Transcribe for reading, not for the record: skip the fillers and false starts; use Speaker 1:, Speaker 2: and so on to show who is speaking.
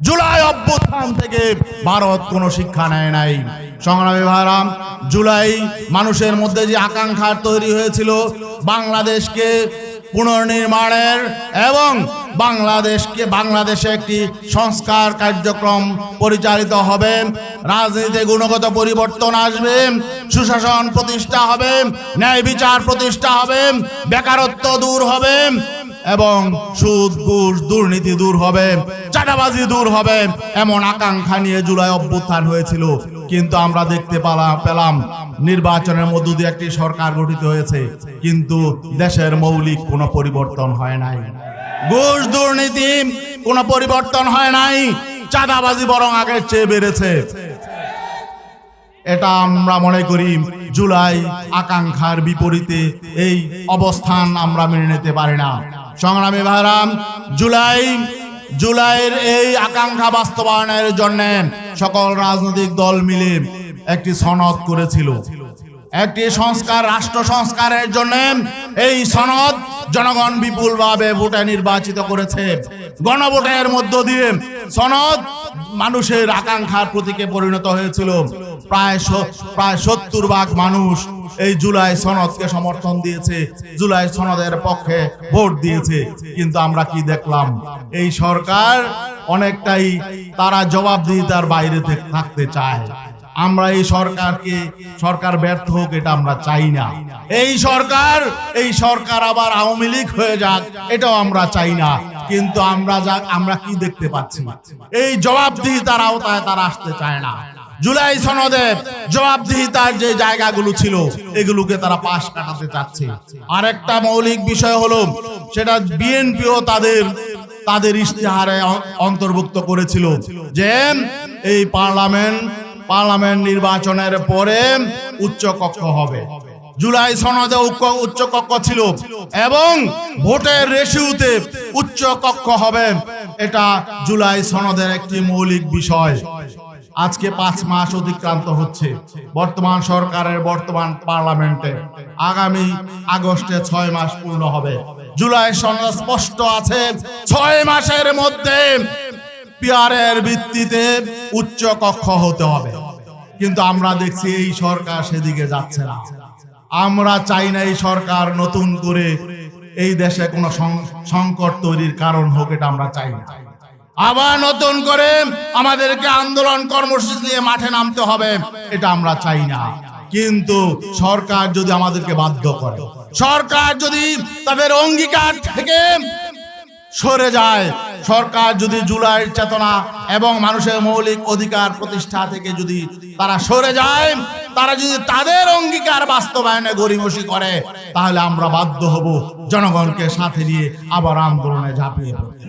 Speaker 1: জুলাই অভ্যুত্থান থেকে ভারত কোনো শিক্ষা নেয় নাই। সংগ্রামী ভাইরা, জুলাই মানুষের মধ্যে যে আকাঙ্ক্ষা তৈরি হয়েছিল বাংলাদেশকে পুনর্নির্মাণের এবং বাংলাদেশে একটি সংস্কার কার্যক্রম পরিচালিত হবে, রাজনীতিতে গুণগত পরিবর্তন আসবে, সুশাসন প্রতিষ্ঠা হবে, ন্যায় বিচার প্রতিষ্ঠা হবে, বেকারত্ব দূর হবে এবং সুদ ঘুষ দুর্নীতি দূর হবে, চাঁদাবাজি দূর হবে, এমন আকাঙ্ক্ষা নিয়ে জুলাই অভ্যুত্থান হয়েছিল। কিন্তু আমরা দেখতে পেলাম নির্বাচনের মধ্য দিয়ে একটি সরকার গঠিত হয়েছে, কিন্তু দেশের মৌলিক কোনো পরিবর্তন হয় নাই। ঘুষ দুর্নীতি কোনো পরিবর্তন হয় নাই, চাঁদাবাজি বরং আগের চেয়ে বেড়েছে। এটা আমরা মনে করি জুলাই আকাঙ্ক্ষার বিপরীতে এই অবস্থান আমরা মেনে নিতে পারি না। সংগ্রামী ভাইরা, জুলাইয়ের এই আকাঙ্ক্ষা বাস্তবায়নের জন্য সকল রাজনৈতিক দল মিলে একটি সনদ করেছিল, একটি রাষ্ট্র সংস্কারের জন্য। এই সনদ জনগণ বিপুলভাবে ভোটে নির্বাচিত করেছে। গণভোটের মধ্য দিয়ে সনদ মানুষের আকাঙ্ক্ষার প্রতীকে পরিণত হয়েছিল। প্রায় 70% মানুষ এই জুলাই সনদকে সমর্থন দিয়েছে, জুলাই সনদের পক্ষে ভোট দিয়েছে। কিন্তু আমরা কি দেখলাম? এই সরকার অনেকটাই তারা জবাবদিহিতার বাইরে থাকতে চায়। আমরা এই সরকার ব্যর্থ হোক, এটা আমরা চাই না। এই সরকার আবার আওয়ামী লীগ হয়ে যাক, এটাও আমরা চাই না। কিন্তু আমরা কি দেখতে পাচ্ছি? এই জবাবদিহিতার আওতায় তারা আসতে চায় না। জুলাই সনদে জবাবদিহিতার যে জায়গাগুলো ছিল এগুলোকে তারা পাশ কাটাতে চাচ্ছে। আরেকটা মৌলিক বিষয় হলো, সেটা বিএনপিও তাদের ইশতেহারে অন্তর্ভুক্ত করেছিল যে এই পার্লামেন্ট নির্বাচনের পরে উচ্চ কক্ষ হবে। জুলাই সনদে উচ্চ কক্ষ ছিল এবং ভোটের রেশিওতে উচ্চ কক্ষ হবে। এটা জুলাই সনদের একটি মৌলিক বিষয়। আজকে 5 মাস অতিক্রান্ত হচ্ছে বর্তমান সরকারের, বর্তমান পার্লামেন্টে। আগামী আগস্টে 6 মাস পূর্ণ হবে। জুলাই সনদ স্পষ্ট আছে 6 মাসের মধ্যে পিয়ারের ভিত্তিতে উচ্চ কক্ষ হতে হবে। কিন্তু আমরা দেখছি এই সরকার সেদিকে যাচ্ছে না। আমরা চাই না এই সরকার নতুন করে এই দেশে কোনো সংকট তৈরির কারণ হোক, এটা আমরা চাই না। আবার নতুন করে আমাদেরকে আন্দোলন কর্মসূচি নিয়ে মাঠে নামতে হবে, এটা আমরা চাই না। কিন্তু সরকার যদি আমাদেরকে বাধ্য করে, সরকার যদি তাদের অঙ্গীকার থেকে সরে যায়, সরকার যদি জুলাইয়ের চেতনা এবং মানুষের মৌলিক অধিকার প্রতিষ্ঠা থেকে যদি তারা সরে যায়, তারা যদি তাদের অঙ্গীকার বাস্তবায়নে গড়িমসি করে, তাহলে আমরা বাধ্য হব জনগণকে সাথে নিয়ে আবার আন্দোলনে ঝাঁপিয়ে পড়তে।